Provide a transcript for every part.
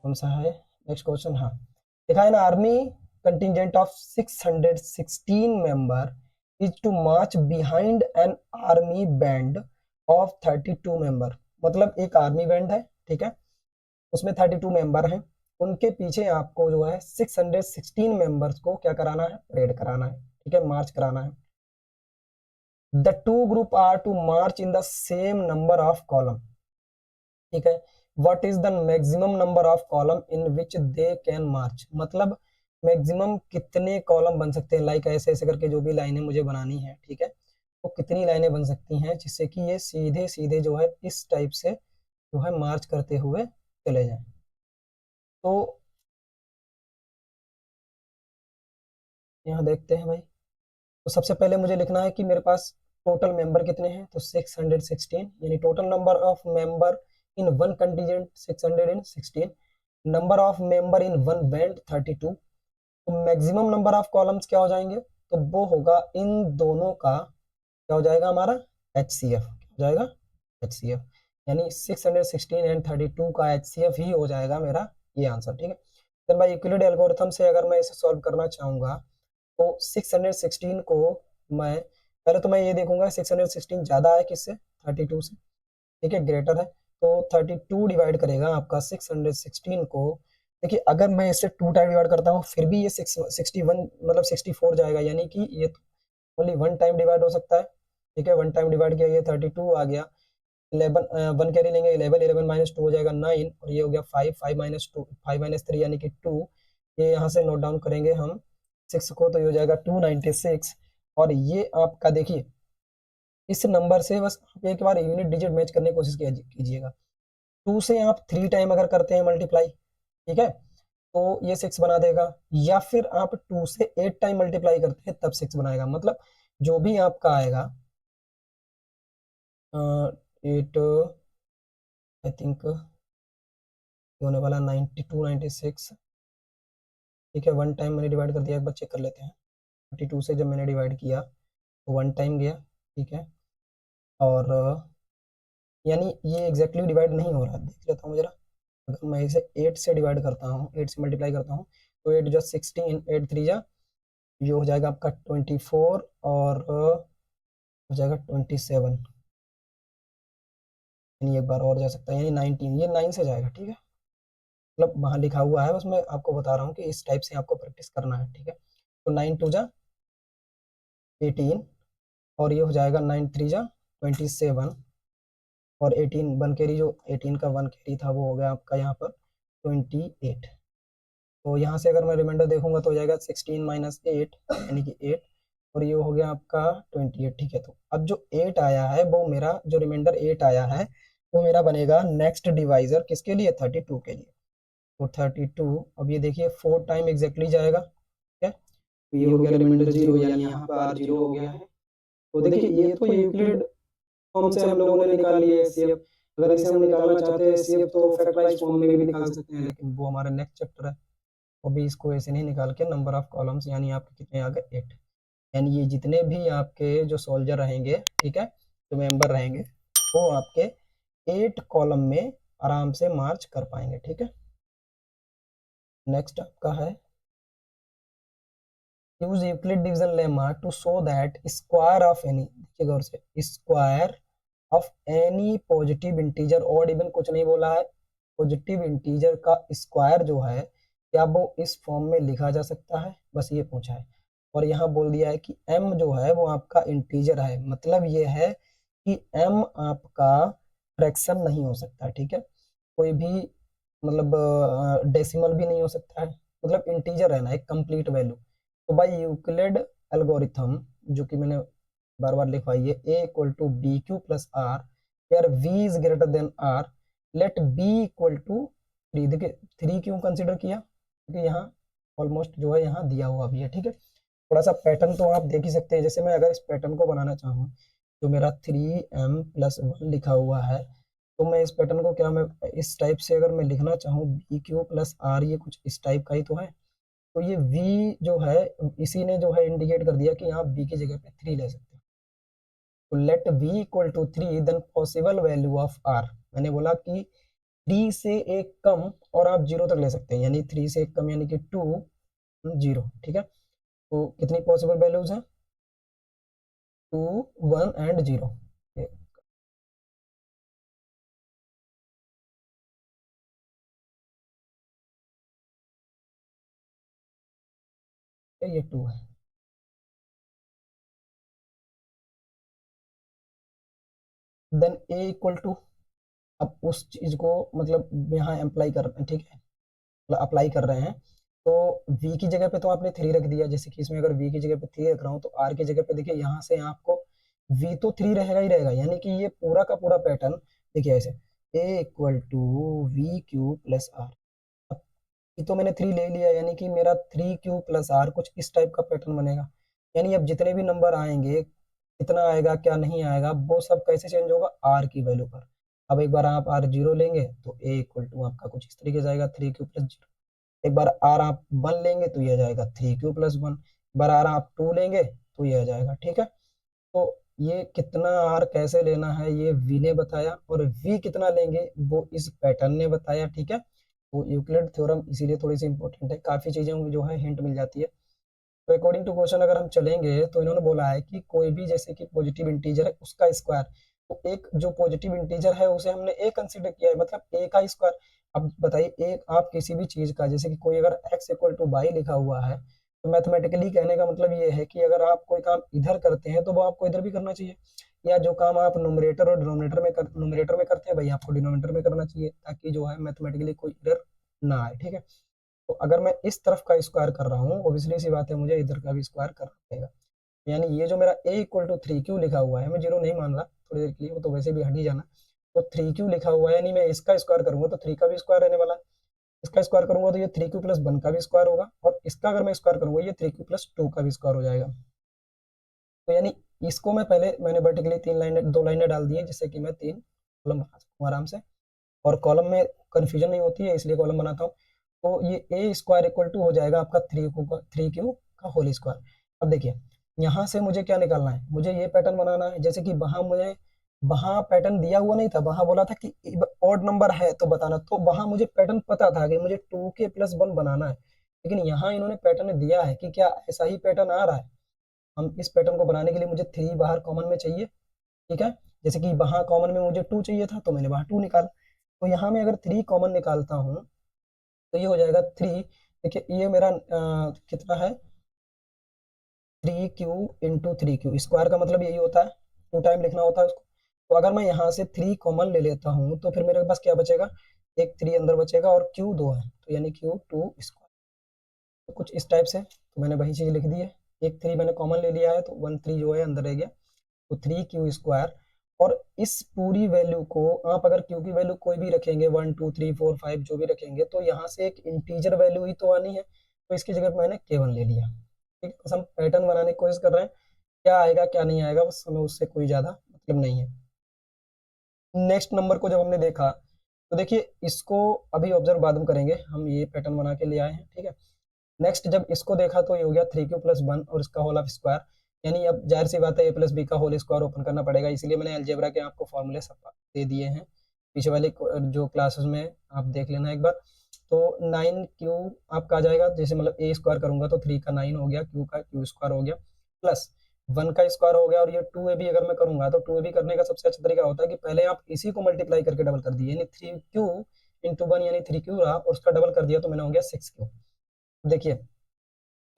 कौन सा है नेक्स्ट क्वेश्चन? हाँ, देखा है ना, army contingent of 616 member is to march behind an army band of 32 member. मतलब एक आर्मी बैंड है, ठीक है, उसमें 32 मेंबर हैं, उनके पीछे आपको जो है 616 मेंबर्स को क्या कराना है, परेड कराना है, ठीक है, मार्च कराना है। The two group are to march in the same number of column, ठीक है। What is the maximum number of column in which they can march. मतलब मैक्सिमम कितने कॉलम बन सकते हैं, लाइक ऐसे ऐसे करके जो भी लाइनें मुझे बनानी है, ठीक है, वो कितनी लाइनें बन सकती हैं जिससे कि ये सीधे सीधे जो है इस टाइप से जो है मार्च करते हुए चले जाएं। तो यहाँ देखते हैं भाई, तो सबसे पहले मुझे लिखना है कि मेरे पास टोटल मेंबर कितने हैं, तो 616, यानी total number of member in one contingent 616, number of member in one band 32। तो मैक्सिमम नंबर ऑफ कॉलम्स क्या हो जाएंगे, तो वो होगा इन दोनों का क्या हो जाएगा हमारा HCF, क्या हो जाएगा HCF, यानी 616 एंड 32 का HCF ही हो जाएगा मेरा ये आंसर, ठीक है। फिर भाई यूक्लिड एल्गोरिथम से अगर मैं इसे सॉल्व करना चाहूंगा तो 616 को मैं पहले तो मैं ये देखूंगा 616 ज्यादा है किससे, 32 से, ठीक है, ग्रेटर है, तो 32 डिवाइड करेगा आपका 616 को। देखिए अगर मैं इसे 2 टाइम डिवाइड करता हूँ फिर भी ये 61 मतलब 64 जाएगा, यानी कि ये ओनली वन टाइम डिवाइड हो सकता है, ठीक है, वन टाइम डिवाइड किया, ये 32 आ गया, 11 वन कैरी लेंगे, 11 11 माइनस 2 हो जाएगा 9, और ये हो गया 5 5 माइनस 2 5 माइनस 3 यानी कि 2, ये यहाँ से नोट डाउन करेंगे हम 6 को, तो ये हो जाएगा 296। और ये आपका देखिए इस नंबर से बस आप एक बार यूनिट डिजिट मैच करने की कोशिश कीजिएगा। 2 से आप 3 टाइम अगर करते हैं मल्टीप्लाई, ठीक है, तो ये 6 बना देगा, या फिर आप 2 से 8 टाइम मल्टीप्लाई करते हैं तब 6 बनाएगा। मतलब जो भी आपका आएगा 8 आई थिंक होने वाला 92 96, ठीक है, वन टाइम मैंने डिवाइड कर दिया, एक बार चेक कर लेते हैं। 32 से जब मैंने डिवाइड किया तो वन टाइम गया, ठीक है, और यानी ये एग्जैक्टली डिवाइड नहीं हो रहा, देख लेता हूँ जरा। अगर मैं इसे 8 से डिवाइड करता हूँ, 8 से मल्टीप्लाई करता हूँ, तो 8 जो 16, 8 3 जा, ये हो जाएगा आपका 24, और हो जाएगा 27, यानी एक बार और जा सकता है, यानी 19, ये 9 से जाएगा, ठीक है, मतलब वहाँ लिखा हुआ है, बस मैं आपको बता रहा हूँ कि इस टाइप से आपको प्रैक्टिस करना है, ठीक है। तो 9 2 जा 18, और ये हो जाएगा 9 3 जा 27, और 18 वन कैरी, जो 18 का वन कैरी था वो हो गया आपका यहाँ पर 28। तो यहाँ से अगर मैं रिमाइंडर देखूंगा तो हो जाएगा 16 माइनस 8 यानी कि 8, और ये हो गया आपका 28, ठीक है। तो अब जो 8 आया है वो मेरा, जो रिमाइंडर 8 आया है वो मेरा बनेगा नेक्स्ट डिवाइजर किसके लिए, 32 के लिए। तो 32, अब ये देखिए 4 टाइम एग्जैक्टली जाएगा, ठीक है, तो ये हो गया रिमाइंडर 0, यानी यहाँ पर R 0 हो गया है। तो देखिए ये तो यूक्लिड फॉर्म से हम लोगों ने निकाल लिया HCF। अगर इसे हम निकालना चाहते हैं HCF तो फैक्टराइज फॉर्म में भी निकाल सकते हैं, लेकिन वो हमारा नेक्स्ट चैप्टर है, वो भी इसको ऐसे नहीं निकाल के नंबर ऑफ कॉलम्स, यानी आपके कितने आ गए 8, यानी ये जितने भी आपके जो सोल्जर रहेंगे, ठीक है, जो मेंबर रहेंगे वो आपके 8 कॉलम में आराम से मार्च कर पाएंगे, ठीक है। नेक्स्ट आपका है use Euclid division lemma to show that square of any, देखिए गौर से, square of any positive integer, और इवन कुछ नहीं बोला है, पॉजिटिव इंटीजर का स्क्वायर जो है क्या वो इस फॉर्म में लिखा जा सकता है, बस ये पूछा है। और यहाँ बोल दिया है कि m जो है वो आपका इंटीजर है, मतलब ये है कि m आपका फ्रैक्शन नहीं हो सकता, ठीक है, कोई भी मतलब डेसिमल भी नहीं हो सकता है, मतलब इंटीजर है ना, एक कंप्लीट वैल्यू। तो भाई यूक्लिड एल्गोरिथम जो कि मैंने बार बार लिखवाई है, a equal to B Q plus R, where v is greater than R, let b equal to 3। देखिए 3 क्यों कंसिडर किया, क्योंकि यहाँ ऑलमोस्ट जो है यहाँ दिया हुआ भी है, ठीक है। थोड़ा सा पैटर्न तो आप देख ही सकते हैं, जैसे मैं अगर इस पैटर्न को बनाना चाहूँ, जो मेरा 3m+1 लिखा हुआ है, तो मैं इस पैटर्न को क्या, मैं इस टाइप से अगर मैं लिखना चाहूँ बी क्यू प्लस आर, ये कुछ इस टाइप का ही तो है, तो ये v जो है इसी ने जो है इंडिकेट कर दिया कि यहाँ b की जगह पे 3 ले सकते हैं। तो let v equal to 3 then possible value of r, मैंने बोला कि 3 से एक कम और आप 0 तक ले सकते हैं, यानी 3 से एक कम यानी कि 2 0, ठीक है। तो कितनी पॉसिबल वैल्यूज हैं? 2 1 एंड 0। ये 2 है। देन a इक्वल टू, अब उस चीज को मतलब यहाँ अप्लाई कर, ठीक है, मतलब अप्लाई कर रहे हैं। तो v की जगह पे तो आपने 3 रख दिया, जैसे कि इसमें अगर v की जगह पे 3 रख रहा हूँ तो r की जगह पे देखिए यहाँ से आपको v तो 3 रहेगा ही रहेगा, यानी कि ये पूरा का पूरा पैटर्न देखिए ऐसे a equal to V Q plus R. अब ये तो मैंने 3 ले लिया, यानी कि मेरा 3q प्लस आर कुछ इस टाइप का पैटर्न बनेगा। यानी अब जितने भी नंबर आएंगे, कितना आएगा क्या नहीं आएगा, वो सब कैसे चेंज होगा? आर की वैल्यू पर। अब एक बार आप आर 0 लेंगे तो ए इक्वल टू आपका कुछ इस तरीके से आएगा 3q प्लस 0। एक बार आर आप 1 लेंगे तो ये आ जाएगा 3q प्लस 1। एक बार आर आप 2 लेंगे तो ये आ जाएगा, ठीक है। तो ये कितना आर कैसे लेना है ये वी ने बताया, और वी कितना लेंगे वो इस पैटर्न ने बताया, ठीक है। तो यूक्लिड थ्योरम इसीलिए थोड़ी सी इंपॉर्टेंट है, काफी चीजें जो है हिंट मिल जाती है। तो अकॉर्डिंग टू क्वेश्चन अगर हम चलेंगे तो इन्होंने बोला है कि कोई भी जैसे कि पॉजिटिव इंटीजर है उसका स्क्वायर, तो एक जो पॉजिटिव इंटीजर है उसे हमने ए कंसीडर किया है, मतलब ए का स्क्वायर। अब बताइए, एक आप किसी भी चीज का, जैसे कि कोई अगर x इक्वल टू वाई लिखा हुआ है, तो मैथमेटिकली कहने का मतलब ये है कि अगर आप कोई काम इधर करते हैं तो वो आपको इधर भी करना चाहिए, या जो काम आप न्यूमरेटर और न्यूमरेटर में करते हैं भाई आपको डिनोमिनेटर में करना चाहिए, ताकि जो है मैथमेटिकली कोई एरर ना आए, ठीक है। तो अगर मैं इस तरफ का स्क्वायर कर रहा हूँ, ऑब्वियसली सी बात है मुझे इधर का भी स्क्वायर करना पड़ेगा। यानी ये जो मेरा a इक्वल टू 3q लिखा हुआ है, मैं 0 नहीं मान रहा थोड़ी देर के लिए, वो तो वैसे भी हट ही जाना। तो 3q लिखा हुआ है, यानी मैं इसका स्क्वायर करूंगा तो 3 का भी स्क्वायर रहने वाला है। इसका स्क्वायर करूंगा तो ये 3q प्लस 1 का भी स्क्वायर होगा, और इसका अगर मैं स्क्वायर करूंगा ये 3q प्लस 2 का भी स्क्वायर हो जाएगा। तो यानी इसको मैं पहले मैंने वर्टिकली 3 लाइनें 2 लाइनें डाल दी है, जिससे कि मैं 3 कॉलम बना सकूँ आराम से, और कॉलम में कंफ्यूजन नहीं होती है इसलिए कॉलम बनाता हूँ। तो ये ए स्क्वायर इक्वल टू हो जाएगा आपका 3q का होल स्क्वायर। अब देखिए यहाँ से मुझे क्या निकालना है, मुझे ये पैटर्न बनाना है, जैसे कि वहां पैटर्न दिया हुआ नहीं था, वहां बोला था कि ऑड नंबर है तो बताना, तो वहां मुझे पैटर्न पता था कि मुझे 2k प्लस 1 बनाना है। लेकिन यहाँ इन्होंने पैटर्न दिया है कि क्या ऐसा ही पैटर्न आ रहा है, हम इस पैटर्न को बनाने के लिए मुझे 3 बाहर कॉमन में चाहिए, ठीक है। जैसे कि वहां कॉमन में मुझे 2 चाहिए था तो मैंने वहां 2 निकाला। तो यहाँ मैं अगर 3 कॉमन निकालता हूँ तो ये हो जाएगा 3। देखिए ये मेरा कितना है, 3q इंटू 3q, स्क्वायर का मतलब यही होता है, 2 टाइम लिखना होता है उसको। तो अगर मैं यहाँ से 3 कॉमन ले लेता हूँ तो फिर मेरे पास क्या बचेगा, एक 3 अंदर बचेगा और q 2 है, तो यानी q2 स्क्वायर। तो कुछ इस टाइप से, तो मैंने वही चीज लिख दी है, एक 3 मैंने कॉमन ले लिया है तो 1 3 जो है अंदर रह गया, तो 3q स्क्वायर। और इस पूरी वैल्यू को आप अगर q की वैल्यू कोई भी रखेंगे 1 2 3 4 5 जो भी रखेंगे, तो यहाँ से एक इंटीजर वैल्यू ही तो आनी है, तो इसकी जगह पे मैंने k1 ले लिया, ठीक है। बस हम पैटर्न बनाने की कोशिश कर रहे हैं, क्या आएगा क्या नहीं आएगा बस हमें उससे कोई ज्यादा मतलब नहीं है। नेक्स्ट नंबर को जब हमने देखा तो देखिए इसको अभी ऑब्जर्व बाद में करेंगे, हम ये पैटर्न बना के ले आए हैं, ठीक है। नेक्स्ट जब इसको देखा तो ये हो गया 3q प्लस 1 और इसका होल ऑफ स्क्वायर, यानी अब जाहिर सी बात है a प्लस बी का होल स्क्वायर ओपन करना पड़ेगा, इसलिए मैंने अलजेब्रा के आपको फॉर्मूले सब दे दिए हैं, पीछे वाले जो क्लासेस में आप देख लेना एक बार। तो 9q आपका आ जाएगा, जैसे मतलब a स्क्वायर करूंगा तो 3 का 9 हो गया, q का q स्क्वायर हो गया, प्लस 1 का स्क्वायर हो गया, और ये 2ab अगर मैं करूंगा तो 2ab करने का सबसे अच्छा तरीका होता है कि पहले आप इसी को मल्टीप्लाई करके डबल कर दिए, यानी 3q इंटू 1 यानी 3q रहा, और उसका डबल कर दिया तो मैंने हो गया 6q। देखिए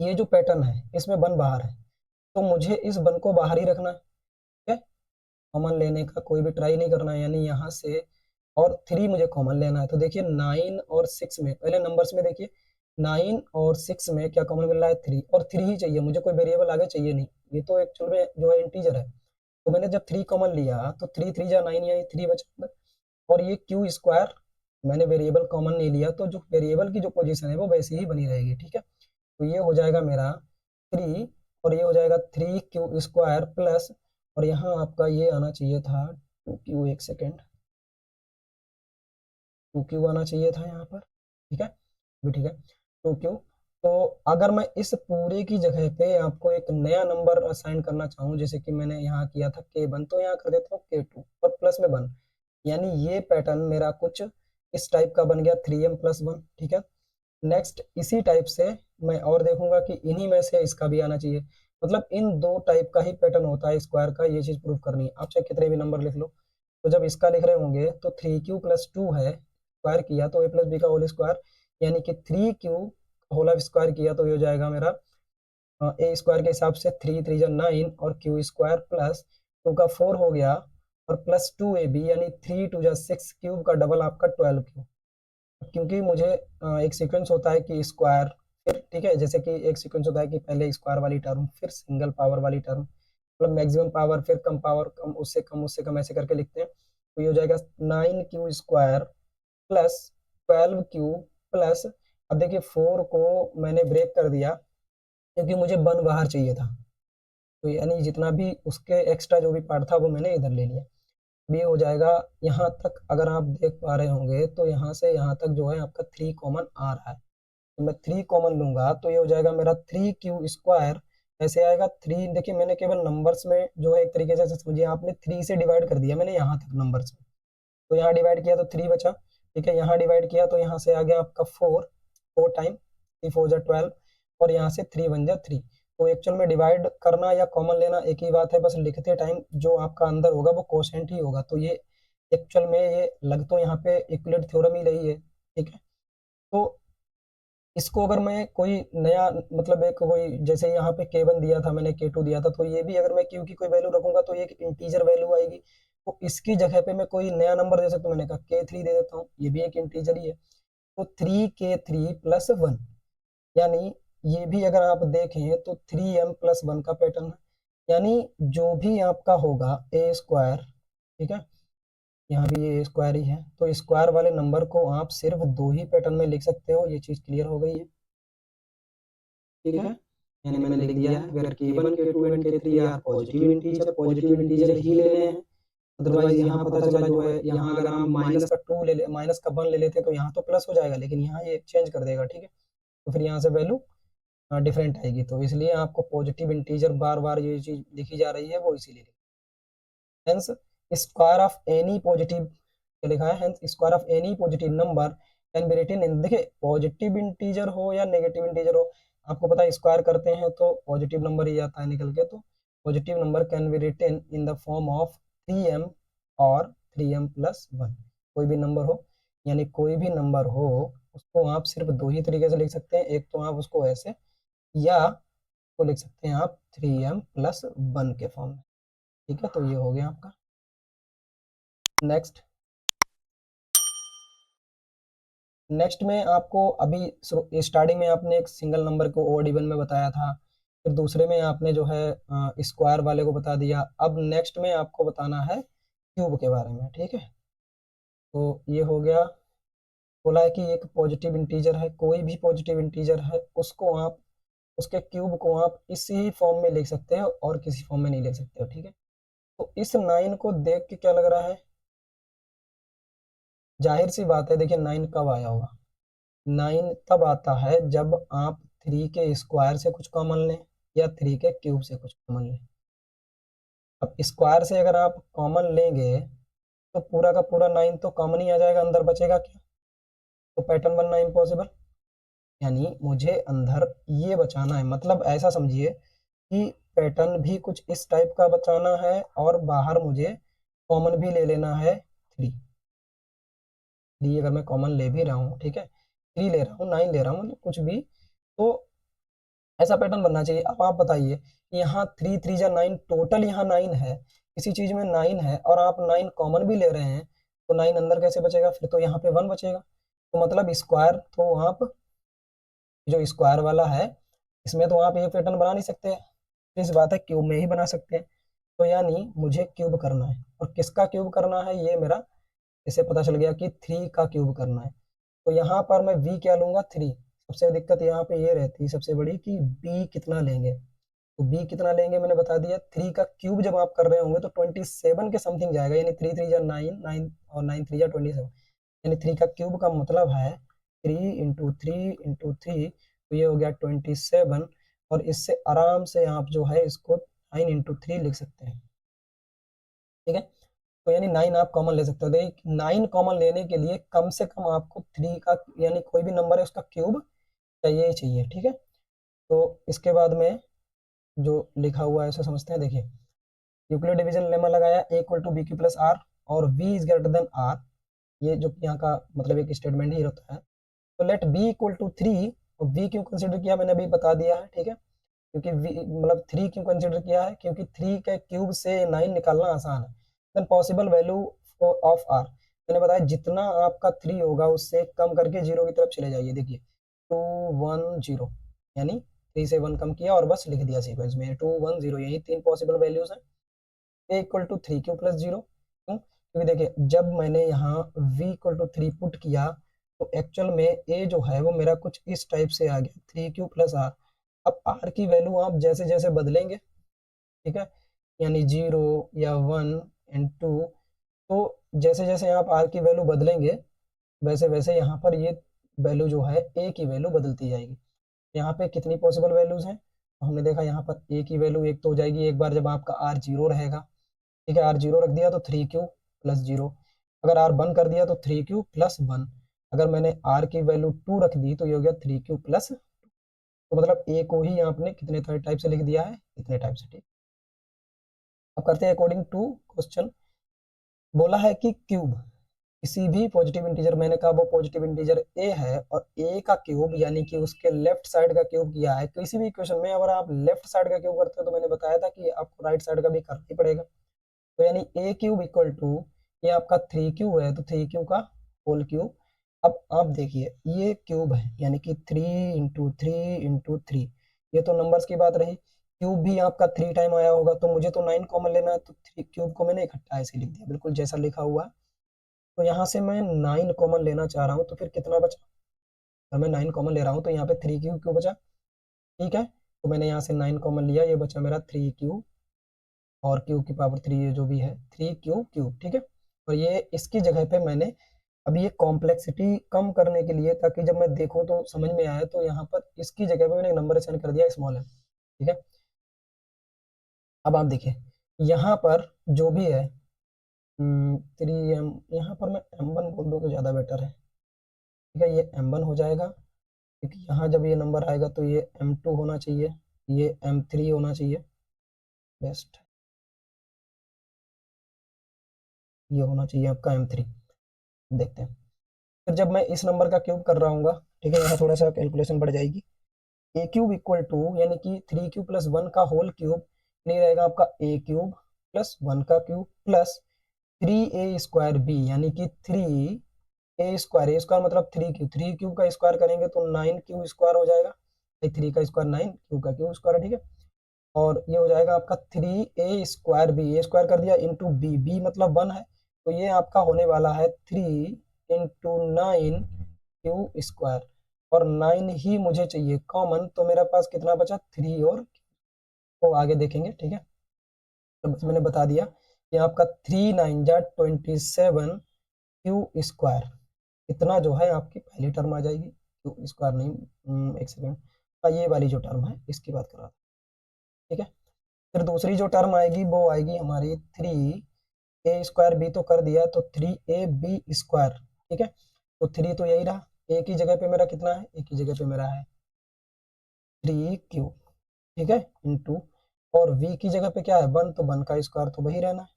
ये जो पैटर्न है इसमें वन बाहर है, तो मुझे इस वन को बाहर ही रखना है, ठीक है। कॉमन लेने का कोई भी ट्राई नहीं करना है, यानी यहाँ से, और 3 मुझे कॉमन लेना है। तो देखिए 9 और 6 में, पहले नंबर्स में देखिए 9 और 6 में क्या कॉमन मिल रहा है, 3, और 3 ही चाहिए मुझे, कोई वेरिएबल आगे चाहिए नहीं, ये तो एक्चुअल में जो है इंटीजर है। तो मैंने जब 3 कॉमन लिया तो 3 3 जा 9 यानी 3 बचा, और ये क्यू स्क्वायर मैंने वेरिएबल कॉमन नहीं लिया, तो जो वेरिएबल की जो पोजीशन है वो वैसी ही बनी रहेगी, ठीक है। तो ये हो जाएगा मेरा 3, और ये हो जाएगा 3q स्क्वायर प्लस, और यहाँ आपका ये आना चाहिए था 2q, एक सेकेंड, 2q आना चाहिए था यहाँ पर, ठीक है, भी ठीक है, 2q। तो अगर मैं इस पूरे की जगह पे आपको एक नया नंबर असाइन करना चाहूँ, जैसे कि मैंने यहाँ किया था k1, तो यहाँ कर देता हूँ k2 और प्लस में 1, यानी ये पैटर्न मेरा कुछ इस टाइप का बन गया 3m+1, ठीक है। नेक्स्ट इसी टाइप से मैं और देखूंगा कि इन्हीं में से इसका भी आना चाहिए। मतलब इन दो टाइप का ही पैटर्न होता है स्क्वायर का, ये चीज प्रूव करनी है। आप चाहे कितने भी नंबर लिख लो, तो जब इसका लिख रहे होंगे तो 3q+2 है, स्क्वायर किया तो a+b का होल स्क्वायर, यानी कि 3q होल स्क्वायर किया तो ये हो जाएगा मेरा ए स्क्वायर के हिसाब से 3×3 = 9 और क्यू स्क्वायर प्लस 2 का 4 हो गया और प्लस 2ab यानी 3×2 = 6, क्यूब का डबल आपका 12q। क्योंकि मुझे एक सीक्वेंस होता है कि स्क्वायर, फिर ठीक है, जैसे कि एक सीक्वेंस होता है कि पहले स्क्वायर वाली टर्म फिर सिंगल पावर वाली टर्म, मतलब मैक्सिमम पावर फिर कम पावर, कम उससे कम ऐसे करके लिखते हैं। तो ये हो जाएगा 9q² प्लस 12q प्लस, अब देखिए 4 को मैंने ब्रेक कर दिया क्योंकि मुझे 1 बाहर चाहिए था, तो यानी जितना भी उसके एक्स्ट्रा जो भी पार्ट था वो मैंने इधर ले लिया। भी हो जाएगा यहाँ तक, अगर आप देख पा रहे होंगे तो यहाँ से यहाँ तक जो है आपका 3 कॉमन आ रहा है। तो मैं 3 कॉमन लूंगा तो ये हो जाएगा मेरा 3q², ऐसे आएगा 3। देखिए मैंने केवल नंबर्स में जो है एक तरीके से समझिए, आपने 3 से डिवाइड कर दिया मैंने यहाँ तक नंबर्स में, तो यहाँ डिवाइड किया तो 3 बचा, ठीक है। यहाँ डिवाइड किया तो यहाँ से आ गया आपका 4 टाइम, 3×4 = 12 और यहाँ से 3×1 = 3। तो एक्चुअल में डिवाइड करना या कॉमन लेना एक ही बात है, बस लिखते टाइम जो आपका अंदर होगा वो कोशेंट ही होगा। तो ये एक्चुअल में ये लग तो यहाँ पे इक्विलेट थ्योरम ही रही है, ठीक है। तो इसको अगर मैं कोई नया मतलब एक कोई, जैसे यहाँ पे k1 दिया था मैंने, k2 दिया था, तो ये भी अगर मैं q की कोई वैल्यू रखूंगा तो ये एक इंटीजर वैल्यू आएगी। तो इसकी जगह पे मैं कोई नया नंबर दे सकता हूँ, मैंने कहा k3 दे देता हूँ, ये भी एक इंटीजर ही है। तो 3k3+1, यानी ये भी अगर आप देखें तो 3m+1 का पैटर्न है, यानी जो भी आपका होगा a², ठीक है, यहाँ भी ये स्क्वायर ही है, तो स्क्वायर वाले नंबर को आप सिर्फ 2 ही पैटर्न में लिख सकते हो। ये चीज क्लियर हो गई है, ठीक है। यानी मैंने लिख दिया है, where k1 k2 and k3 are positive integer ही लेने हैं। अदरवाइज यहाँ पता चला जो है, यहाँ अगर हम -2 ले ले, -1 ले लेते तो यहाँ तो प्लस हो जाएगा, लेकिन यहाँ ये चेंज कर देगा, ठीक है। तो फिर यहाँ से वैल्यू डिफरेंट आएगी, तो इसलिए आपको पॉजिटिव इंटीजर बार बार ये चीज लिखी जा रही है, वो इसीलिए। Hence square of any positive, क्या लिखा है, hence square of any positive number can be written in, देखिए पॉजिटिव इंटीजर हो या नेगेटिव इंटीजर हो, आपको पता है स्क्वायर करते हैं तो पॉजिटिव नंबर ही आता है निकल के। तो positive number can be written in the form of 3m और 3m+1, कोई भी नंबर हो, यानी कोई भी नंबर हो उसको आप सिर्फ 2 ही तरीके से लिख सकते हैं, एक तो आप उसको ऐसे, या तो लिख सकते हैं आप 3m+1 के फॉर्म में, ठीक है। तो ये हो गया आपका। नेक्स्ट नेक्स्ट में आपको अभी स्टार्टिंग में आपने एक सिंगल नंबर को ओड इवन में बताया था, फिर दूसरे में आपने जो है स्क्वायर वाले को बता दिया, अब नेक्स्ट में आपको बताना है क्यूब के बारे में, ठीक है। तो ये हो गया, बोला है कि एक पॉजिटिव इंटीजर है, कोई भी पॉजिटिव इंटीजर है उसको आप, उसके क्यूब को आप इसी फॉर्म में लिख सकते हो और किसी फॉर्म में नहीं लिख सकते हो, ठीक है। तो इस 9 को देख के क्या लग रहा है, जाहिर सी बात है, देखिए 9 कब आया होगा, 9 तब आता है जब आप 3 के स्क्वायर से कुछ कॉमन लें या 3 के क्यूब से कुछ कॉमन लें। अब स्क्वायर से अगर आप कॉमन लेंगे तो पूरा का पूरा 9 तो कॉमन ही आ जाएगा, अंदर बचेगा क्या, तो पैटर्न बनना इम्पॉसिबल। यानी मुझे अंदर ये बचाना है, मतलब ऐसा समझिए कि पैटर्न भी कुछ इस टाइप का बचाना है और बाहर मुझे कॉमन भी ले लेना है 3। 3 अगर मैं कॉमन ले भी रहा हूँ, ठीक है, 3 ले रहा हूँ, 9 ले रहा हूँ, मतलब कुछ भी, तो ऐसा पैटर्न बनना चाहिए। अब आप बताइए, यहाँ 3×3 = 9, टोटल यहाँ 9 है, किसी चीज में 9 है और आप 9 कॉमन भी ले रहे हैं, तो 9 अंदर कैसे बचेगा, फिर तो यहाँ पे 1 बचेगा। तो मतलब स्क्वायर तो आप, जो स्क्वायर वाला है इसमें तो आप ये पैटर्न बना नहीं सकते, इस बात है क्यूब में ही बना सकते हैं। तो यानी मुझे क्यूब करना है, और किसका क्यूब करना है, ये मेरा इसे पता चल गया कि 3 का क्यूब करना है। तो यहाँ पर मैं v क्या लूंगा, 3। सबसे दिक्कत यहाँ पे ये रहती है सबसे बड़ी कि b कितना लेंगे, तो b कितना लेंगे मैंने बता दिया, 3 का क्यूब जब आप कर रहे होंगे तो 27 के समथिंग जाएगा, यानी 3×3 = 9, 9 और 9×3 = 27, यानी 3 का क्यूब का मतलब है 3×3 × 3 तो ये हो गया 27, और इससे आराम से आप जो है इसको 9×3 लिख सकते हैं, ठीक है। तो यानी 9 आप कॉमन ले सकते हो। देखिए 9 कॉमन लेने के लिए कम से कम आपको 3 का यानी कोई भी नंबर है उसका क्यूब चाहिए ही चाहिए, ठीक है। तो इसके बाद में जो लिखा हुआ है उसे समझते हैं। देखिए यूक्लिड डिवीजन लेमा लगाया a equal to B Q plus R और v is greater than R, ये जो यहाँ का मतलब एक स्टेटमेंट ही होता है। तो लेट b इक्वल टू 3, और v क्यों कंसिडर किया मैंने अभी बता दिया है, ठीक है। क्योंकि मतलब 3 क्यों कंसिडर किया है, क्योंकि 3 के क्यूब से 9 निकालना आसान है। Then possible value of R, मैंने बताया जितना आपका 3 होगा उससे कम करके 0 की तरफ चले जाइए। देखिए 2 1 0, यानी 3 से 1 कम किया और बस लिख दिया सीक्वेंस में 2 1 0, यही 3 पॉसिबल वैल्यूज हैं। a equal to 3 Q plus 0, क्यों? क्योंकि देखिए जब मैंने यहाँ v इक्वल टू 3 पुट किया तो एक्चुअल में a जो है वो मेरा कुछ इस टाइप से आ गया 3 क्यू प्लस आर। अब r की वैल्यू आप जैसे जैसे बदलेंगे, ठीक है, यानी 0 या 1 एंड 2, तो जैसे जैसे आप r की वैल्यू बदलेंगे वैसे वैसे यहाँ पर ये वैल्यू जो है a की वैल्यू बदलती जाएगी। यहाँ पे कितनी पॉसिबल वैल्यूज हैं, तो हमने देखा यहाँ पर a की वैल्यू एक तो हो जाएगी एक बार जब आपका r 0 रहेगा, ठीक है। आर जीरो रख दिया तो 3 क्यू प्लस 0, अगर आर वन कर दिया तो 3 क्यू प्लस 1, अगर मैंने आर की वैल्यू 2 रख दी तो ये हो गया 3 क्यू प्लस, तो मतलब ए को ही आपने कितने टाइप से लिख दिया है, इतने टाइप से, ठीक। अब करते हैं अकॉर्डिंग टू क्वेश्चन। बोला है कि क्यूब किसी भी पॉजिटिव इंटीजर, मैंने कहा वो पॉजिटिव इंटीजर ए है और ए का क्यूब यानी कि उसके लेफ्ट साइड का क्यूब किया है। किसी भी इक्वेशन में अगर आप लेफ्ट साइड का क्यूब करते हो तो मैंने बताया था कि आपको राइट साइड का भी करना ही पड़ेगा। तो यानी ए क्यूब इक्वल टू, ये आपका 3 क्यू है तो 3 क्यू का होल क्यूब। अब आप देखिए ये क्यूब है यानी कि 3 × 3 × 3, ये तो नंबर्स की बात रही। क्यूब भी आपका 3 टाइम आया होगा तो मुझे तो 9 कॉमन लेना है, तो 3 क्यूब को मैंने इकट्ठा ऐसे लिख दिया बिल्कुल जैसा लिखा हुआ है। तो यहाँ से मैं 9 कॉमन लेना चाह रहा हूँ तो फिर कितना बचा, अगर मैं 9 कॉमन ले रहा हूँ तो यहाँ पे 3 क्यू क्यों बचा, ठीक है। तो मैंने यहाँ से 9 कॉमन लिया, ये बचा मेरा 3 क्यू और क्यू की पावर 3, ये जो भी है 3 क्यू क्यूब, ठीक है। और ये इसकी जगह पे मैंने अभी ये कॉम्प्लेक्सिटी कम करने के लिए, ताकि जब मैं देखूं तो समझ में आए, तो यहाँ पर इसकी जगह पे मैंने एक नंबर असाइन कर दिया स्मॉल एम, ठीक है। अब आप देखिए यहाँ पर जो भी है 3m, यहाँ पर मैं m1 बोल दूँ तो ज़्यादा बेटर है, ठीक है। ये m1 हो जाएगा क्योंकि यहाँ जब ये नंबर आएगा तो ये m2 होना चाहिए, ये m3 होना चाहिए, बेस्ट ये होना चाहिए आपका m3। देखते हैं फिर जब मैं इस नंबर का क्यूब कर रहा हूँ, ठीक है, यहाँ थोड़ा सा कैलकुलेशन बढ़ जाएगी। ए क्यूब इक्वल टू यानी कि 3 क्यू प्लस 1 का होल क्यूब, नहीं रहेगा आपका ए क्यूब प्लस 1 का क्यूब प्लस 3a² बी, यानी कि 3a², ए स्क्वायर मतलब 3 क्यू, 3 क्यू का स्क्वायर करेंगे तो 9 क्यू स्क्वायर हो जाएगा, 3 का स्क्वायर 9, क्यू का क्यू स्क्वायर, ठीक है। और ये हो जाएगा आपका 3a² बी, ए स्क्वायर कर दिया इंटू बी, बी मतलब 1 है, तो ये आपका होने वाला है 3 × 9 क्यू स्क्वायर, और 9 ही मुझे चाहिए कॉमन, तो मेरे पास कितना बचा 3, और तो आगे देखेंगे, ठीक है। तो बस मैंने बता दिया कि आपका 3 × 9 = 27 क्यू इतना जो है आपकी पहली टर्म आ जाएगी। क्यू स्क्वायर नहीं, एक सेकेंड, हाँ ये वाली जो टर्म है इसकी बात कर रहा था, ठीक है। फिर दूसरी जो टर्म आएगी वो आएगी हमारी 3a² बी, तो कर दिया तो 3ab², ठीक है। तो 3 तो यही रहा, ए की जगह पे मेरा कितना है, ए की जगह पे मेरा है 3 क्यू, ठीक है, इंटू, और v की जगह पे क्या है 1, तो 1 का स्क्वायर तो वही रहना है,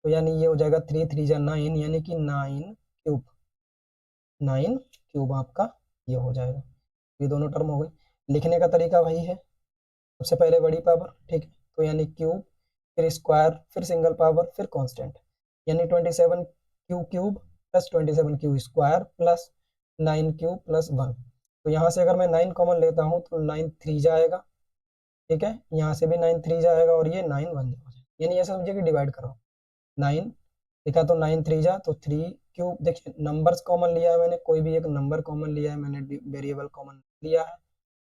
तो यानी ये हो जाएगा 3 × 3 = 9, यानी कि 9 क्यूब, 9 क्यूब आपका ये हो जाएगा। ये दोनों टर्म हो गई। लिखने का तरीका वही है, सबसे पहले बड़ी पावर, ठीक है, तो यानी क्यूब फिर स्क्वायर फिर सिंगल पावर फिर कांस्टेंट, यानी 27 Q cube plus 27 Q square plus 9 Q plus 1। तो यहाँ से अगर मैं 9 कॉमन लेता हूँ तो 9 3 जाएगा, ठीक है, यहाँ से भी 9 3 जाएगा और ये 9 1 जाएगा, यानी ऐसा समझिए कि डिवाइड करो 9 लिखा तो 9 3 जा तो 3 क्यूब। देखिए नंबर्स कॉमन लिया है मैंने, कोई भी एक नंबर कॉमन लिया है मैंने, वेरिएबल कॉमन लिया है,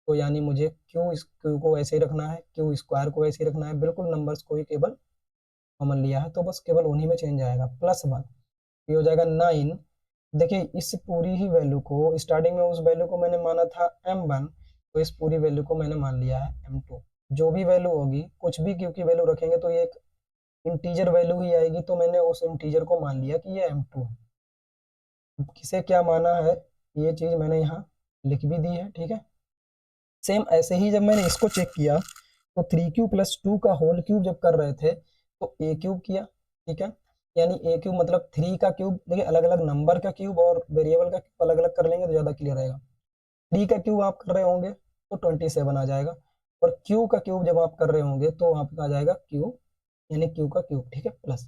तो यानी मुझे क्यू को ऐसे ही रखना है, क्यू स्क्वायर को ऐसे ही रखना है, बिल्कुल नंबर्स को ही केवल कॉमन लिया है, तो बस केवल उन्हीं में चेंज आएगा, प्लस 1, ये हो जाएगा 9। देखिए इस पूरी ही वैल्यू को, स्टार्टिंग में उस वैल्यू को मैंने माना था m1, तो इस पूरी वैल्यू को मैंने मान लिया है m2। जो भी वैल्यू होगी, कुछ भी क्यू की वैल्यू रखेंगे तो ये इंटीजर वैल्यू ही आएगी, तो मैंने उस इंटीजर को मान लिया कि ये m2 है। किसे क्या माना है ये चीज मैंने यहाँ लिख भी दी है, ठीक है। सेम ऐसे ही जब मैंने इसको चेक किया तो 3 क्यूब प्लस 2 का होल क्यूब जब कर रहे थे तो ए क्यूब किया, ठीक है। यानी ए क्यूब मतलब 3 का क्यूब, देखिए अलग अलग नंबर का क्यूब और वेरिएबल का क्यूब अलग अलग कर लेंगे तो ज़्यादा क्लियर रहेगा। 3 का क्यूब आप कर रहे होंगे तो 27 आ जाएगा, और क्यू का क्यूब जब आप कर रहे होंगे तो आपका आ जाएगा क्यू, यानी क्यू का क्यूब, ठीक है। प्लस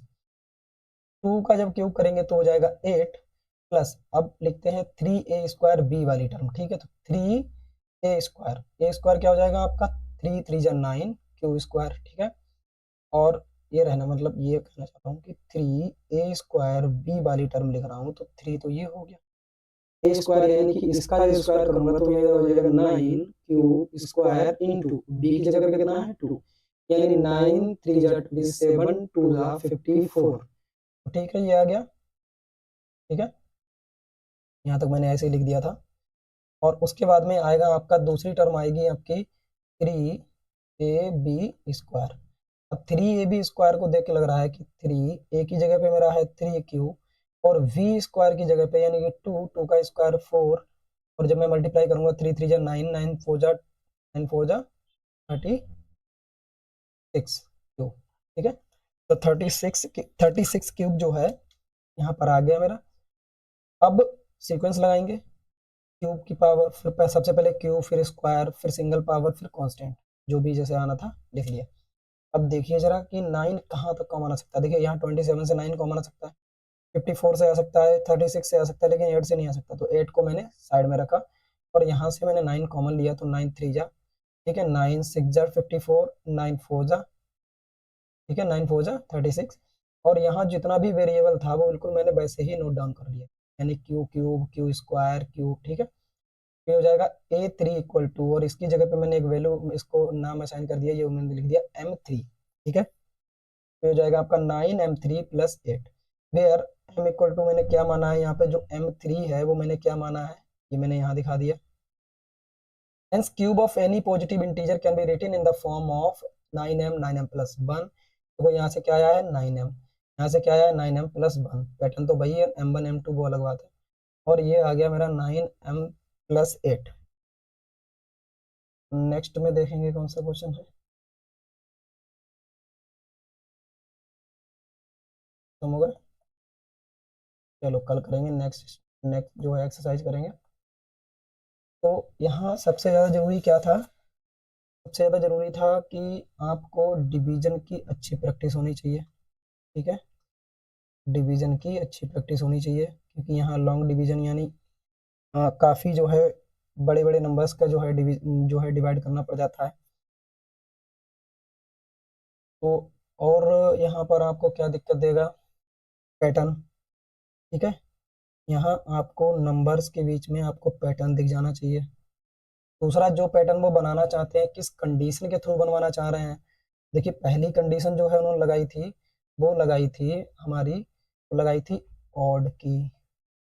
2 का जब क्यूब करेंगे तो हो जाएगा 8, प्लस अब लिखते हैं 3a² बी वाली टर्म, ठीक है। तो 3a², a² क्या हो जाएगा आपका 3 3 जा 9 क्यू², ठीक है। और ये रहना, मतलब ये कहना चाहता हूँ कि 3a² बी वाली टर्म लिख रहा हूँ तो 3 तो ये हो गया a² यानी कि इसका जो स्क्वायर करूंगा तो ये हो जाएगा 9 क्यू² इंटू बी की जगह पे कितना है 2, यानी 9 3 जा 27 2 जा 54, ठीक है। ये आ गया, ठीक है। यहाँ तक मैंने ऐसे ही लिख दिया था। और उसके बाद में आएगा आपका दूसरी टर्म आएगी आपकी 3ab²। अब 3ab² को देख के लग रहा है कि 3 a की जगह पे मेरा है 3 क्यू, और v² की जगह पे यानी कि 2 2 का स्क्वायर 4, और जब मैं मल्टीप्लाई करूंगा 3 3 जा 9 9 4 जा 36 क्यूब, ठीक है। तो 36 क्यूब जो है यहाँ पर आ गया मेरा। अब सीक्वेंस लगाएंगे, क्यूब की पावर, फिर सबसे पहले क्यूब, फिर स्क्वायर, फिर सिंगल पावर, फिर कांस्टेंट, जो भी जैसे आना था लिख लिया। अब देखिए जरा कि 9 कहाँ तक कॉमन आ सकता है। देखिए यहाँ 27 से 9 कॉमन आ सकता है, 54 से आ सकता है, 36 से आ सकता है, लेकिन 8 से नहीं आ सकता। तो 8 को मैंने साइड में रखा और यहाँ से मैंने 9 कॉमन लिया, तो 9 3 जा, ठीक है, 9 6 जा 54, 9 4 जा, ठीक है, 9 4 जा 36। और यहाँ जितना भी वेरिएबल था वो बिल्कुल मैंने वैसे ही नोट डाउन कर लिया, यानी क्यू क्यूब, क्यू² क्यूब, ठीक है। ये हो जाएगा a3 = और इसकी जगह पे मैंने एक वैल्यू, इसको नाम असाइन कर दिया, ये मैंने लिख दिया m3, ठीक है। तो हो जाएगा आपका 9m3 + 8, वेयर m = मैंने क्या माना है यहाँ पे, जो m3 है वो मैंने क्या माना है, ये मैंने यहाँ दिखा दिया। Hence cube of any positive integer can be written in the form of 9m 9m + 1। तो यहाँ से क्या आया है 9m, यहाँ से क्या आया है 9m + 1, पैटर्न तो वही है, m1 m2 वो अलग बात है। और ये आ गया मेरा 9m + 8। नेक्स्ट में देखेंगे कौन सा क्वेश्चन है, तुम हो गए। चलो कल करेंगे, नेक्स्ट नेक्स्ट जो है एक्सरसाइज करेंगे। तो यहाँ सबसे ज़्यादा जरूरी क्या था, सबसे ज़्यादा जरूरी था कि आपको डिवीजन की अच्छी प्रैक्टिस होनी चाहिए, ठीक है। डिवीजन की अच्छी प्रैक्टिस होनी चाहिए, क्योंकि यहाँ लॉन्ग डिवीजन यानी काफ़ी जो है बड़े बड़े नंबर्स का जो है डिवाइड करना पड़ जाता है। तो और यहाँ पर आपको क्या दिक्कत देगा, पैटर्न, ठीक है। यहाँ आपको नंबर्स के बीच में आपको पैटर्न दिख जाना चाहिए। दूसरा, जो पैटर्न वो बनाना चाहते हैं किस कंडीशन के थ्रू बनवाना चाह रहे हैं। देखिए पहली कंडीशन जो है उन्होंने लगाई थी, वो लगाई थी हमारी, वो लगाई थी ऑड की,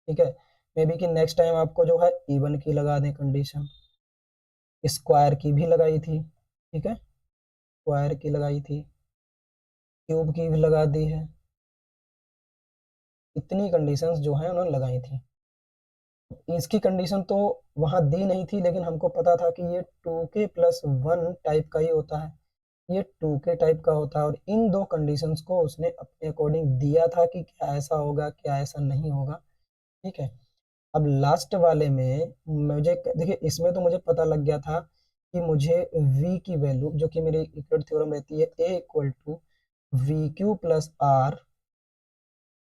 ठीक है। मे बी कि नेक्स्ट टाइम आपको जो है इवन की लगा दें कंडीशन, स्क्वायर की भी लगाई थी, ठीक है, स्क्वायर की लगाई थी, क्यूब की भी लगा दी है। इतनी कंडीशंस जो है उन्होंने लगाई थी। इसकी कंडीशन तो वहाँ दी नहीं थी, लेकिन हमको पता था कि ये 2k + 1 टाइप का ही होता है, ये 2k टाइप का होता है। और इन दो कंडीशंस को उसने अपने अकॉर्डिंग दिया था कि क्या ऐसा होगा, क्या ऐसा नहीं होगा, ठीक है। अब लास्ट वाले में मुझे देखिए, इसमें तो मुझे पता लग गया था कि मुझे v की वैल्यू, जो कि मेरी इक्वलिटी थ्योरम रहती है, a = vq + r,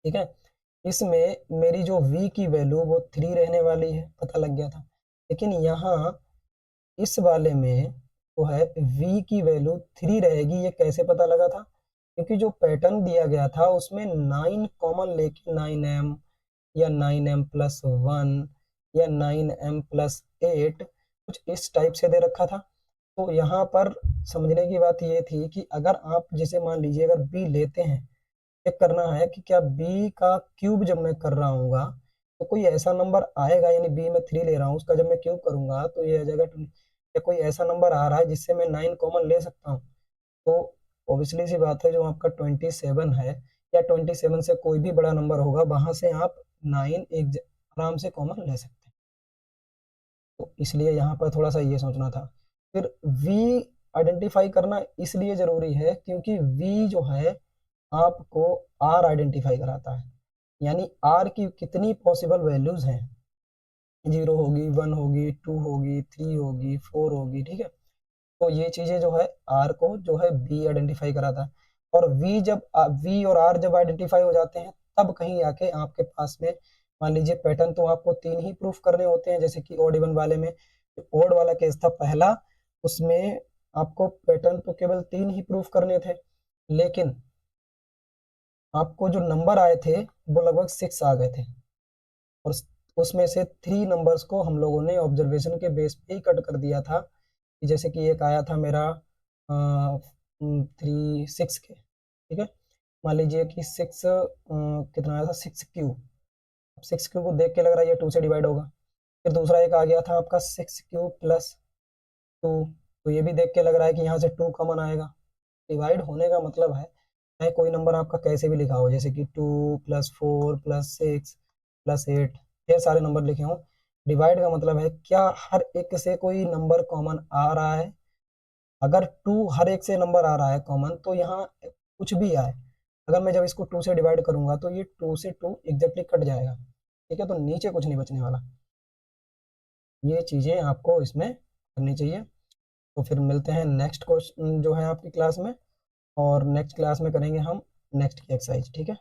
ठीक है। इसमें मेरी जो v की वैल्यू वो 3 रहने वाली है, पता लग गया था। लेकिन यहाँ इस वाले में जो है v की वैल्यू 3 रहेगी, ये कैसे पता लगा था, क्योंकि जो पैटर्न दिया गया था उसमें 9 कॉमन लेके 9m या 9m + 1 या 9m + 8 कुछ इस टाइप से दे रखा था। तो यहाँ पर समझने की बात ये थी कि अगर आप जैसे मान लीजिए अगर b लेते हैं, चेक करना है कि क्या b का क्यूब जब मैं कर रहा हूँगा तो कोई ऐसा नंबर आएगा, यानी b में 3 ले रहा हूँ उसका जब मैं क्यूब करूंगा तो ये आ जाएगा 2, या कोई ऐसा नंबर आ रहा है जिससे मैं 9 कॉमन ले सकता हूँ। तो ऑब्वियसली सी बात है, जो आपका 27 है या 27 से कोई भी बड़ा नंबर होगा, वहां से आप 9 एक आराम से कॉमन ले सकते हैं। तो इसलिए यहाँ पर थोड़ा सा ये सोचना था। फिर v आइडेंटिफाई करना इसलिए जरूरी है क्योंकि v जो है आपको r आइडेंटिफाई कराता है, यानी r की कितनी पॉसिबल वैल्यूज हैं, 0 होगी, 1 होगी, 2 होगी, 3 होगी, 4 होगी, ठीक है। तो ये चीजें जो है r को जो है v आइडेंटिफाई कराता है। और v और r जब आइडेंटिफाई हो जाते हैं, तब कहीं आके आपके पास में मान लीजिए पैटर्न तो आपको 3 ही प्रूफ करने होते हैं, जैसे कि ऑड इवन वाले में ओड वाला केस था पहला, उसमें आपको पैटर्न तो केवल 3 ही प्रूफ करने थे, लेकिन आपको जो नंबर आए थे वो लगभग 6 आ गए थे। और उसमें से 3 नंबर्स को हम लोगों ने ऑब्जर्वेशन के बेस पे ही कट कर दिया था, कि जैसे कि एक आया था मेरा 6 के, ठीक है। मान लीजिए कि 6 कितना आया था, 6 क्यू। अब 6 क्यू को देख के लग रहा है ये 2 से डिवाइड होगा। फिर दूसरा एक आ गया था आपका 6 क्यू प्लस 2, तो ये भी देख के लग रहा है कि यहाँ से 2 कॉमन आएगा। डिवाइड होने का मतलब है चाहे कोई नंबर आपका कैसे भी लिखा हो, जैसे कि 2 प्लस 4 प्लस 6 प्लस 8, ढेर सारे नंबर लिखे हों, डिवाइड का मतलब है क्या हर एक से कोई नंबर कॉमन आ रहा है। अगर 2 हर एक से नंबर आ रहा है कॉमन, तो यहाँ कुछ भी आए, अगर मैं जब इसको 2 से डिवाइड करूंगा तो ये 2 से 2 एग्जैक्टली कट जाएगा, ठीक है। तो नीचे कुछ नहीं बचने वाला। ये चीजें आपको इसमें करनी चाहिए। तो फिर मिलते हैं नेक्स्ट क्वेश्चन जो है आपकी क्लास में, और नेक्स्ट क्लास में करेंगे हम नेक्स्ट की एक्सरसाइज, ठीक है।